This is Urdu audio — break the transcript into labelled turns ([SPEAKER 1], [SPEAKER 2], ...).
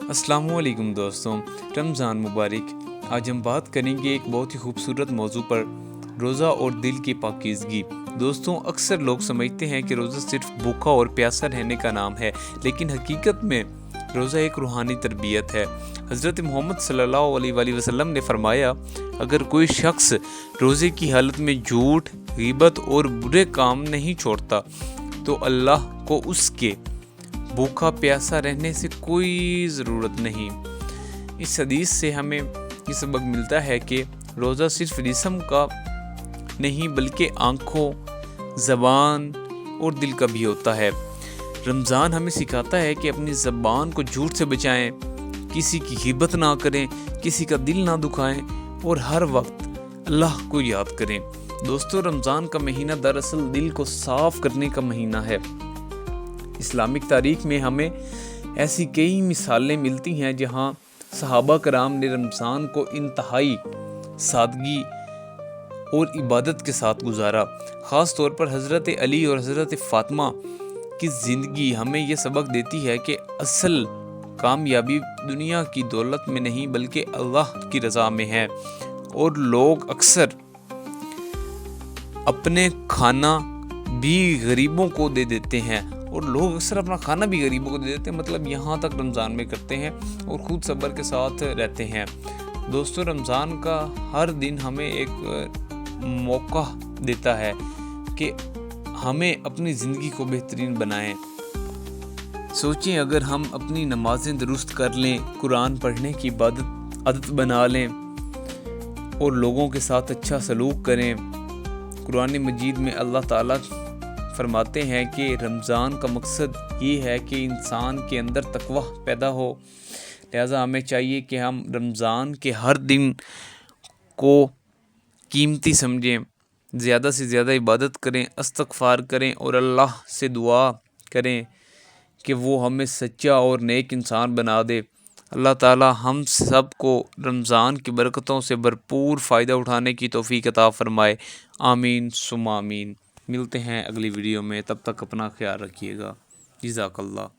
[SPEAKER 1] السلام علیکم دوستوں، رمضان مبارک۔ آج ہم بات کریں گے ایک بہت ہی خوبصورت موضوع پر، روزہ اور دل کی پاکیزگی۔ دوستوں، اکثر لوگ سمجھتے ہیں کہ روزہ صرف بھوکا اور پیاسا رہنے کا نام ہے، لیکن حقیقت میں روزہ ایک روحانی تربیت ہے۔ حضرت محمد صلی اللہ علیہ وآلہ وسلم نے فرمایا، اگر کوئی شخص روزے کی حالت میں جھوٹ، غیبت اور برے کام نہیں چھوڑتا تو اللہ کو اس کے بھوکا پیاسا رہنے سے کوئی ضرورت نہیں۔ اس حدیث سے ہمیں یہ سبق ملتا ہے کہ روزہ صرف جسم کا نہیں بلکہ آنکھوں، زبان اور دل کا بھی ہوتا ہے۔ رمضان ہمیں سکھاتا ہے کہ اپنی زبان کو جھوٹ سے بچائیں، کسی کی غیبت نہ کریں، کسی کا دل نہ دکھائیں اور ہر وقت اللہ کو یاد کریں۔ دوستو، رمضان کا مہینہ دراصل دل کو صاف کرنے کا مہینہ ہے۔ اسلامک تاریخ میں ہمیں ایسی کئی مثالیں ملتی ہیں جہاں صحابہ کرام نے رمضان کو انتہائی سادگی اور عبادت کے ساتھ گزارا۔ خاص طور پر حضرت علی اور حضرت فاطمہ کی زندگی ہمیں یہ سبق دیتی ہے کہ اصل کامیابی دنیا کی دولت میں نہیں بلکہ اللہ کی رضا میں ہے۔ اور لوگ اکثر اپنے کھانا بھی غریبوں کو دے دیتے ہیں، مطلب یہاں تک رمضان میں کرتے ہیں اور خود صبر کے ساتھ رہتے ہیں۔ دوستو، رمضان کا ہر دن ہمیں ایک موقع دیتا ہے کہ ہمیں اپنی زندگی کو بہترین بنائیں۔ سوچیں، اگر ہم اپنی نمازیں درست کر لیں، قرآن پڑھنے کی عادت بنا لیں اور لوگوں کے ساتھ اچھا سلوک کریں۔ قرآن مجید میں اللہ تعالیٰ فرماتے ہیں کہ رمضان کا مقصد یہ ہے کہ انسان کے اندر تقویٰ پیدا ہو، لہٰذا ہمیں چاہیے کہ ہم رمضان کے ہر دن کو قیمتی سمجھیں، زیادہ سے زیادہ عبادت کریں، استغفار کریں اور اللہ سے دعا کریں کہ وہ ہمیں سچا اور نیک انسان بنا دے۔ اللہ تعالی ہم سب کو رمضان کی برکتوں سے بھرپور فائدہ اٹھانے کی توفیق عطا فرمائے۔ آمین ثم آمین۔ ملتے ہیں اگلی ویڈیو میں، تب تک اپنا خیال رکھیے گا۔ جزاک اللہ۔